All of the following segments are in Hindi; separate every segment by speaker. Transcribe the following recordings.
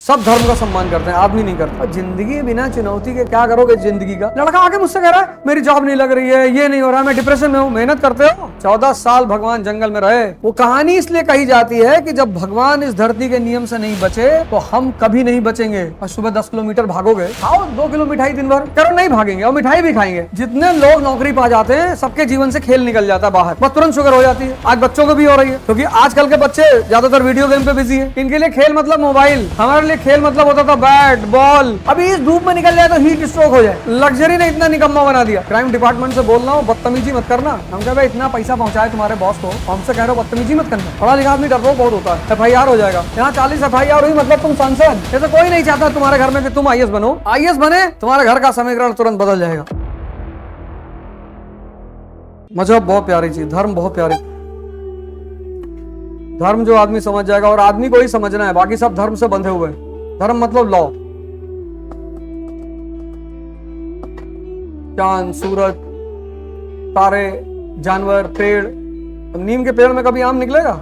Speaker 1: सब धर्म का सम्मान करते हैं, आदमी नहीं करता। जिंदगी बिना चुनौती के क्या करोगे जिंदगी का। लड़का आके मुझसे कह रहा है मेरी जॉब नहीं लग रही है, ये नहीं हो रहा, मैं डिप्रेशन में हूँ। मेहनत करते हो, 14 साल भगवान जंगल में रहे। वो कहानी इसलिए कही जाती है कि जब भगवान इस धरती के नियम से नहीं बचे तो हम कभी नहीं बचेंगे। और सुबह 10 किलोमीटर भागोगे, खाओ 2 किलो मिठाई दिन भर, करो नहीं भागेंगे और मिठाई भी खाएंगे। जितने लोग नौकरी पा जाते हैं सबके जीवन से खेल निकल जाता है बाहर, बस तुरंत शुगर हो जाती है। आज बच्चों को भी हो रही है, क्योंकि आजकल के बच्चे ज्यादातर वीडियो गेम पे बिजी है। इनके लिए खेल मतलब मोबाइल, हमारे लिए खेल मतलब होता था बैट बॉल। अभी इस धूप में निकल जाए तो हीट स्ट्रोक हो जाए। लग्जरी ने इतना निकम्मा बना दिया। क्राइम डिपार्टमेंट से बोल रहा हूँ बदतमीजी मत करना। हम कह भाई इतना पैसा पहुंचाए तुम्हारे बॉस को, हमसे कह रहे हो बदतमीजी मत करना। पढ़ा लिखा आदमी डरपोक बहुत होता है, FIR हो जाएगा। यहाँ 40 FIR हुई मतलब तुम सांसद। ऐसा कोई नहीं चाहता तुम्हारे घर में कि तुम IAS बनो। IAS बने तुम्हारे घर का समीकरण तुरंत बदल जाएगा। मजहब बहुत प्यारी चीज, धर्म बहुत प्यारी। धर्म जो आदमी समझ जाएगा, और आदमी को ही समझना है, बाकी सब धर्म से बंधे हुए हैं। धर्म मतलब लॉ। चांद, सूरज, तारे, जानवर, पेड़। नीम के पेड़ में कभी आम निकलेगा?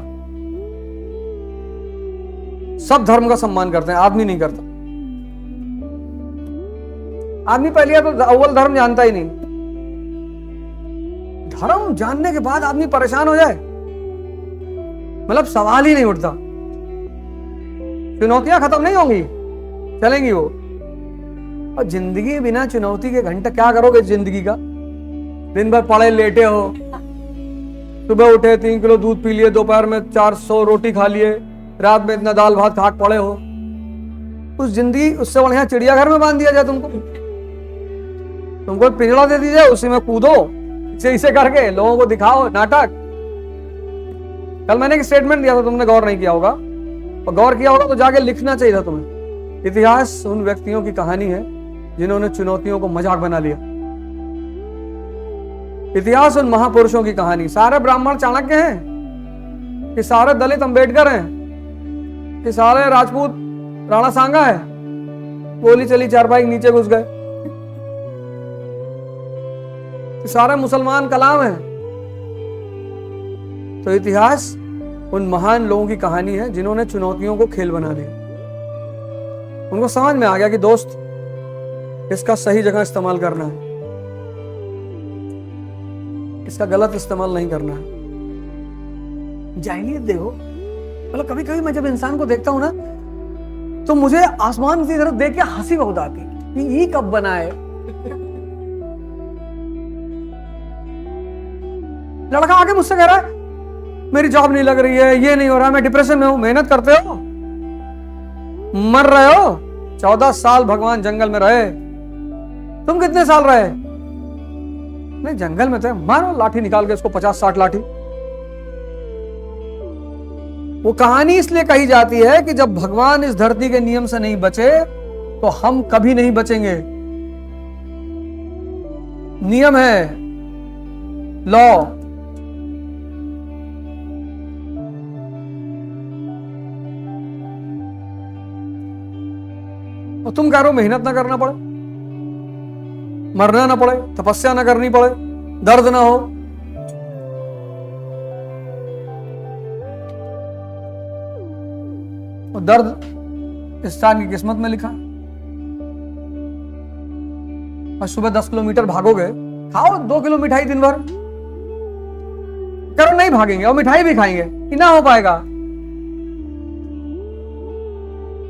Speaker 1: सब धर्म का सम्मान करते हैं, आदमी नहीं करता। आदमी पहले तो अव्वल धर्म जानता ही नहीं। धर्म जानने के बाद आदमी परेशान हो जाए, मतलब सवाल ही नहीं उठता। चुनौतियां खत्म नहीं होंगी, चलेंगी वो। और जिंदगी बिना चुनौती के घंटे क्या करोगे जिंदगी का। दिन भर पड़े लेटे हो, सुबह उठे 3 किलो दूध पी लिए, दोपहर में 400 रोटी खा लिए, रात में इतना दाल भात खाक पड़े हो। उस जिंदगी, उससे बढ़िया चिड़ियाघर में बांध दिया जाए तुमको पिंजड़ा दे दिया जाए, उसी में कूदो, इसे करके लोगों को दिखाओ नाटक। कल मैंने एक स्टेटमेंट दिया था, तुमने गौर नहीं किया होगा, और गौर किया होगा तो जाके लिखना चाहिए था तुम्हें। इतिहास उन व्यक्तियों की कहानी है जिन्होंने चुनौतियों को मजाक बना लिया। इतिहास उन महापुरुषों की कहानी। सारे ब्राह्मण चाणक्य हैं कि सारे दलित अंबेडकर हैं कि सारे राजपूत राणा सांगा है। गोली चली, चारपाई नीचे घुस गए। कि सारे मुसलमान कलाम हैं। तो इतिहास उन महान लोगों की कहानी है जिन्होंने चुनौतियों को खेल बना दिया। उनको समझ में आ गया कि दोस्त इसका सही जगह इस्तेमाल करना है, इसका गलत इस्तेमाल नहीं करना है। जाहिलियत देखो, मतलब कभी कभी मैं जब इंसान को देखता हूं ना, तो मुझे आसमान की तरफ देख के हंसी बहुत आती कि ये कब बना है। लड़का आके मुझसे कह रहा है मेरी जॉब नहीं लग रही है, ये नहीं हो रहा, मैं डिप्रेशन में हूं। मेहनत करते हो, मर रहे हो। 14 साल भगवान जंगल में रहे। तुम कितने साल रहे? नहीं, जंगल में थे। मारो लाठी निकाल के इसको, 50-60 लाठी। वो कहानी इसलिए कही जाती है कि जब भगवान इस धरती के नियम से नहीं बचे तो हम कभी नहीं बचेंगे। नियम है, लॉ। और तुम कह रहे हो मेहनत ना करना पड़े, मरना ना पड़े, तपस्या ना करनी पड़े, दर्द ना हो। और दर्द इंसान की किस्मत में लिखा। और सुबह 10 किलोमीटर भागोगे, खाओ 2 किलो मिठाई दिन भर, करो नहीं भागेंगे और मिठाई भी खाएंगे, कि ना हो पाएगा।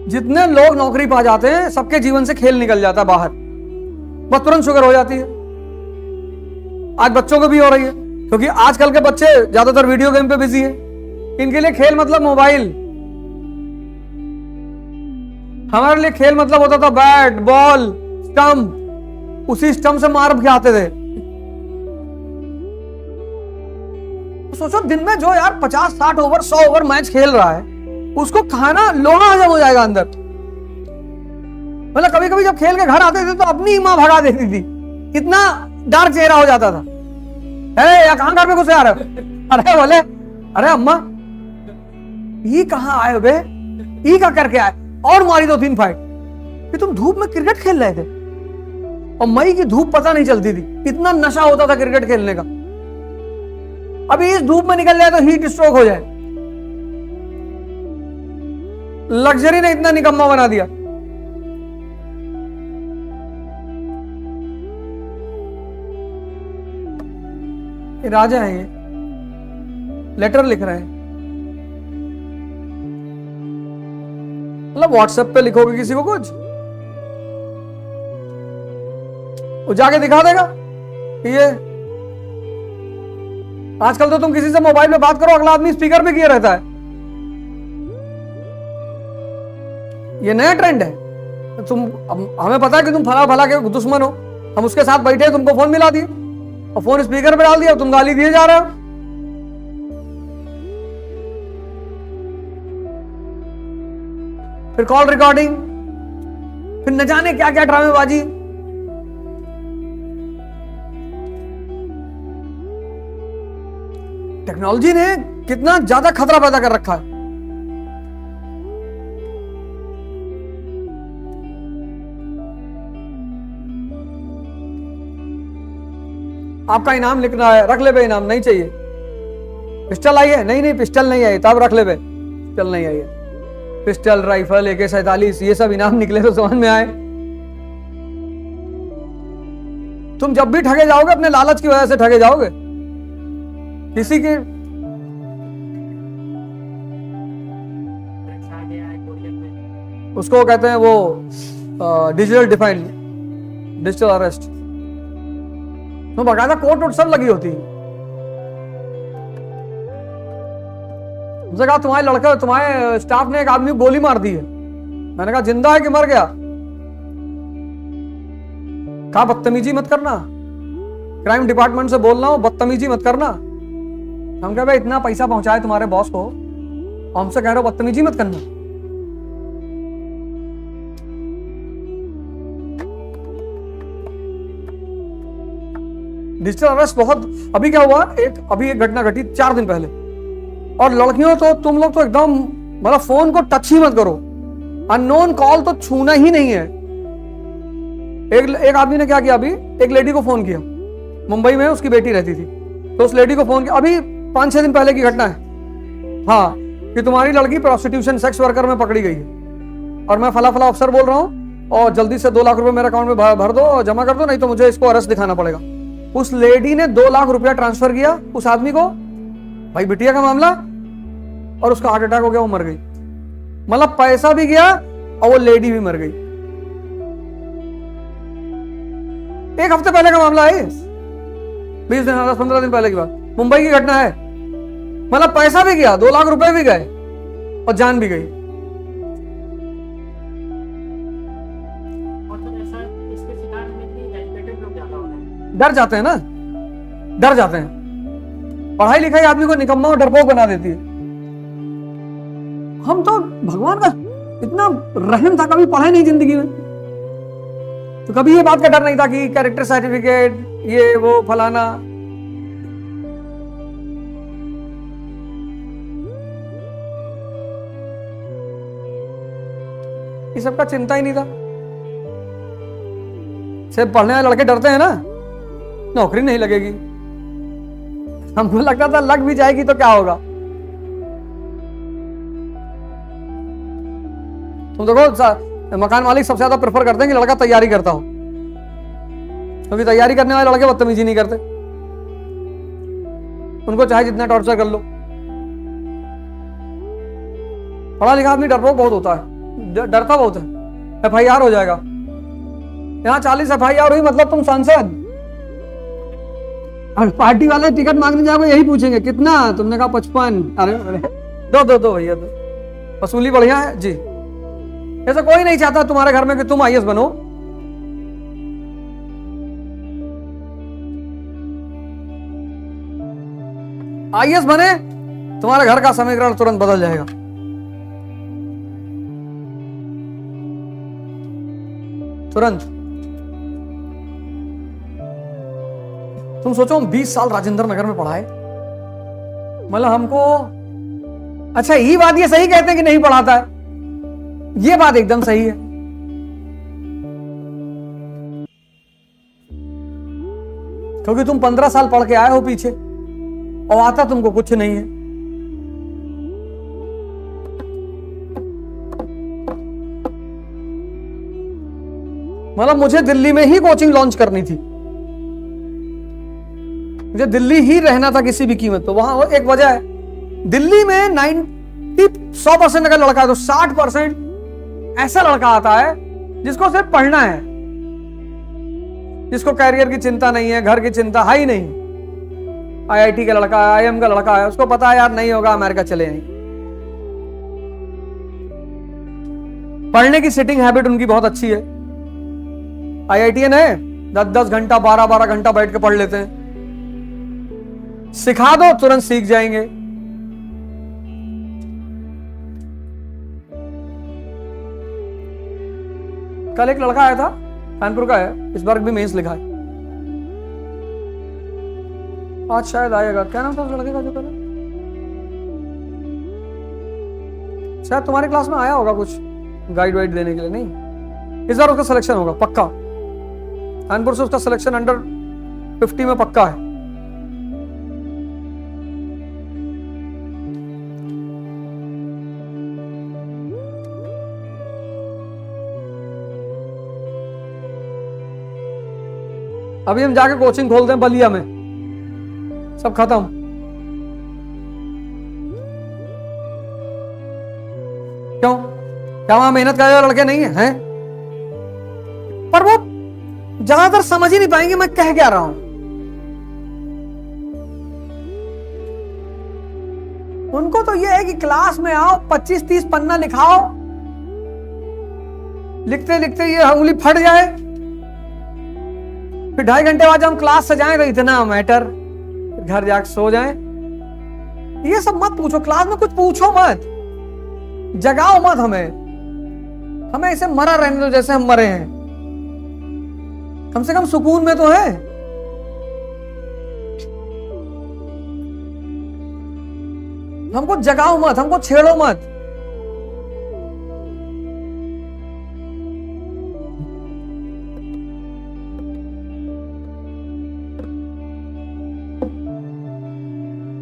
Speaker 1: जितने लोग नौकरी पा जाते हैं सबके जीवन से खेल निकल जाता है बाहर, बस तुरंत शुगर हो जाती है। आज बच्चों को भी हो रही है, क्योंकि आजकल के बच्चे ज्यादातर वीडियो गेम पे बिजी है। इनके लिए खेल मतलब मोबाइल, हमारे लिए खेल मतलब होता था बैट बॉल स्टंप। उसी स्टंप से मार के आते थे। सोचो दिन में जो यार 50-60 ओवर 100 ओवर मैच खेल रहा है, उसको खाना लोहा हजम हो जाएगा अंदर। मतलब कभी कभी जब खेल के घर आते थे तो अपनी मां भगा देती थी, कितना डार्क चेहरा हो जाता था। या कहां घर में घुसे आ रहे हो? अरे बोले अरे अम्मा ये कहां आए बे, ये क्या करके आए, और मारी 2-3 फाइट। कि तुम धूप में क्रिकेट खेल रहे थे, और मई की धूप पता नहीं चलती थी, इतना नशा होता था क्रिकेट खेलने का। अभी इस धूप में निकल जाए तो हीट स्ट्रोक हो जाए। लग्जरी ने इतना निकम्मा बना दिया। ये राजा है, ये लेटर लिख रहे हैं। मतलब व्हाट्सएप पे लिखोगे किसी को कुछ, वो जाके दिखा देगा। ये आजकल तो तुम किसी से मोबाइल में बात करो, अगला आदमी स्पीकर पे किए रहता है। ये नया ट्रेंड है। हमें पता है कि तुम फला फला के दुश्मन हो, हम उसके साथ बैठे, तुमको फोन मिला दिए और फोन स्पीकर पे डाल दिया, तुम गाली दिए जा रहे हो। फिर कॉल रिकॉर्डिंग, फिर न जाने क्या क्या ड्रामेबाजी। टेक्नोलॉजी ने कितना ज्यादा खतरा पैदा कर रखा है। आपका इनाम लिखना है, रख ले बे, इनाम नहीं चाहिए। पिस्टल आई है, नहीं नहीं पिस्टल नहीं आई, तब रख ले बे, पिस्टल नहीं आई है। पिस्टल, राइफल, AK-47 ये सब इनाम निकले तो समझ में आए। तुम जब भी ठगे जाओगे अपने लालच की वजह से ठगे जाओगे। किसी के उसको कहते हैं वो डिजिटल डिफाइन, डिजिटल अरेस्ट, तो बकायदा कोर्ट वोट सब लगी होती है। मुझे कहा तुम्हारे लड़का, तुम्हारे स्टाफ ने एक आदमी को गोली मार दी है। मैंने कहा जिंदा है कि मर गया? कहा बदतमीजी मत करना, क्राइम डिपार्टमेंट से बोल रहा हूं, बदतमीजी मत करना। हम कह भाई इतना पैसा पहुंचाए तुम्हारे बॉस को, हमसे कह रहे हो बदतमीजी मत करना। डिजिटल अरेस्ट बहुत, अभी क्या हुआ, अभी एक घटना घटी 4 दिन पहले। और लड़कियों तो तुम लोग तो एकदम मतलब फोन को टच ही मत करो, अननोन कॉल तो छूना ही नहीं है। एक आदमी ने क्या किया, अभी एक लेडी को फोन किया, मुंबई में उसकी बेटी रहती थी, तो उस लेडी को फोन किया, अभी 5-6 दिन पहले की घटना है, हाँ, कि तुम्हारी लड़की प्रोस्टिट्यूशन सेक्स वर्कर में पकड़ी गई है और मैं फला फला अफसर बोल रहा हूँ और जल्दी से 2 लाख रुपए मेरे अकाउंट में भर दो और जमा कर दो, नहीं तो मुझे इसको अरेस्ट दिखाना पड़ेगा। उस लेडी ने 2 लाख रुपया ट्रांसफर किया उस आदमी को, भाई बिटिया का मामला, और उसका हार्ट अटैक हो गया, वो मर गई। मतलब पैसा भी गया और वो लेडी भी मर गई। 1 हफ्ते पहले का मामला है, 20 दिन 10-15 दिन पहले की बात, मुंबई की घटना है। मतलब पैसा भी गया, 2 लाख रुपए भी गए और जान भी गई। डर जाते हैं ना, डर जाते हैं। पढ़ाई लिखाई आदमी को निकम्मा और डरपोक बना देती है। हम तो भगवान का इतना रहम था, कभी पढ़ाई नहीं जिंदगी में, तो कभी ये बात का डर नहीं था कि कैरेक्टर सर्टिफिकेट ये वो फलाना। ये सबका चिंता ही नहीं था। सिर्फ पढ़ने वाले लड़के डरते हैं ना, नौकरी नहीं लगेगी। हमको लगता था लग भी जाएगी तो क्या होगा। तुम देखो मकान मालिक सबसे ज्यादा प्रेफर करते हैं कि लड़का तैयारी करता हो, क्योंकि तैयारी करने वाले लड़के बदतमीजी नहीं करते, उनको चाहे जितना टॉर्चर कर लो। पढ़ा लिखा आदमी डरपोक बहुत होता है, डरता बहुत है। FIR हो जाएगा, यहाँ 40 FIR हुई मतलब तुम सांसद। और पार्टी वाले टिकट मांगने जाओगे यही पूछेंगे कितना, तुमने कहा 55। अरे दो भैया, दो, वसूली बढ़िया है जी। ऐसा कोई नहीं चाहता तुम्हारे घर में कि तुम IAS बनो। IAS बने, तुम्हारे घर का समीकरण तुरंत बदल जाएगा। तुरंत। तुम सोचो हम 20 साल राजेंद्र नगर में पढ़ाए, मतलब हमको, अच्छा ये बात ये सही कहते हैं कि नहीं पढ़ाता है, ये बात एकदम सही है। क्योंकि तुम 15 साल पढ़ के आए हो पीछे और आता तुमको कुछ नहीं है। मतलब मुझे दिल्ली में ही कोचिंग लॉन्च करनी थी, मुझे दिल्ली ही रहना था किसी भी कीमत पे। वहां एक वजह है, दिल्ली में 100% अगर लड़का है तो 60% ऐसा लड़का आता है जिसको सिर्फ पढ़ना है, जिसको कैरियर की चिंता नहीं है, घर की चिंता है ही नहीं। IIT का लड़का है, IIM का लड़का है, उसको पता है यार नहीं होगा अमेरिका चले आएंगे। पढ़ने की सिटिंग हैबिट उनकी बहुत अच्छी है। IITian है, 10-10 घंटा 12-12 घंटा बैठ के पढ़ लेते हैं। सिखा दो तुरंत सीख जाएंगे। कल एक लड़का आया था, कानपुर का है, इस बार भी मेंस लिखा है, आज शायद आएगा। क्या नाम था उस लड़के का जो कल? शायद तुम्हारे क्लास में आया होगा कुछ गाइड वाइड देने के लिए। नहीं, इस बार उसका सिलेक्शन होगा पक्का। कानपुर से उसका सिलेक्शन अंडर 50 में पक्का है। अभी हम जाके कोचिंग खोलते हैं बलिया में, सब खत्म। क्यों? क्या वहां मेहनत करने वाले लड़के नहीं है? पर वो ज्यादातर समझ ही नहीं पाएंगे मैं कह क्या रहा हूं। उनको तो ये है कि क्लास में आओ, 25-30 पन्ना लिखाओ, लिखते लिखते ये उंगली फट जाए, फिर 2.5 घंटे बाद जब हम क्लास से जाएं तो इतना मैटर, घर जाके सो जाएं। ये सब मत पूछो, क्लास में कुछ पूछो मत, जगाओ मत हमें ऐसे मरा रहने दो जैसे हम मरे हैं। कम से कम सुकून में तो है। हमको जगाओ मत, हमको छेड़ो मत।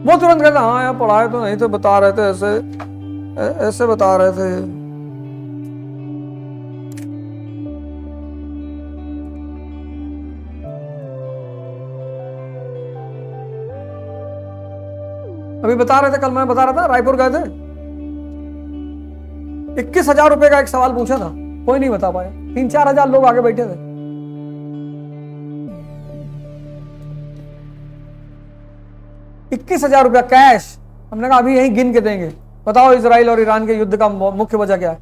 Speaker 1: वो तुरंत कहता हाँ यार पढ़ाए तो नहीं, तो बता रहे थे ऐसे बता रहे थे। अभी बता रहे थे, कल मैं बता रहा था, रायपुर गए थे, 21,000 रुपए का एक सवाल पूछा था, कोई नहीं बता पाया। 3-4 हजार लोग आगे बैठे थे। 21,000 रुपया कैश। हमने कहा अभी यही गिन के देंगे। बताओ इजराइल और ईरान के युद्ध का मुख्य वजह क्या है?